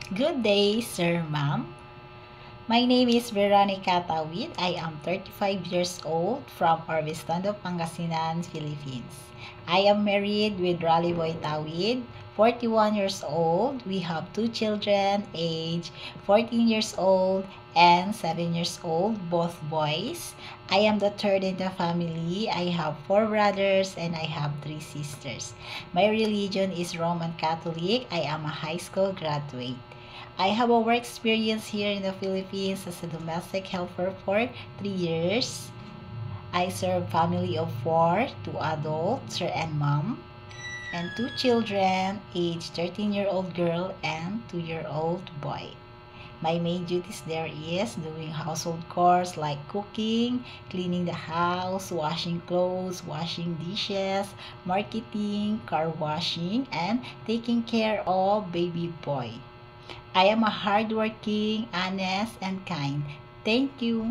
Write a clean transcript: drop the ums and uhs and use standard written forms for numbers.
Good day, sir, ma'am. My name is Veronica Tawid. I am 35 years old from Orbistondo, Pangasinan, Philippines. I am married with Raleigh Boy Tawid, 41 years old. We have two children, age 14 years old and 7 years old, both boys. I am the third in the family. I have four brothers and I have three sisters. My religion is Roman Catholic. I am a high school graduate. I have a work experience here in the Philippines as a domestic helper for 3 years. I serve family of four, two adults, sir and mom, and two children, age 13-year-old girl and 2-year-old boy. My main duties there is doing household chores like cooking, cleaning the house, washing clothes, washing dishes, marketing, car washing, and taking care of baby boy. I am a hardworking, honest, and kind. Thank you.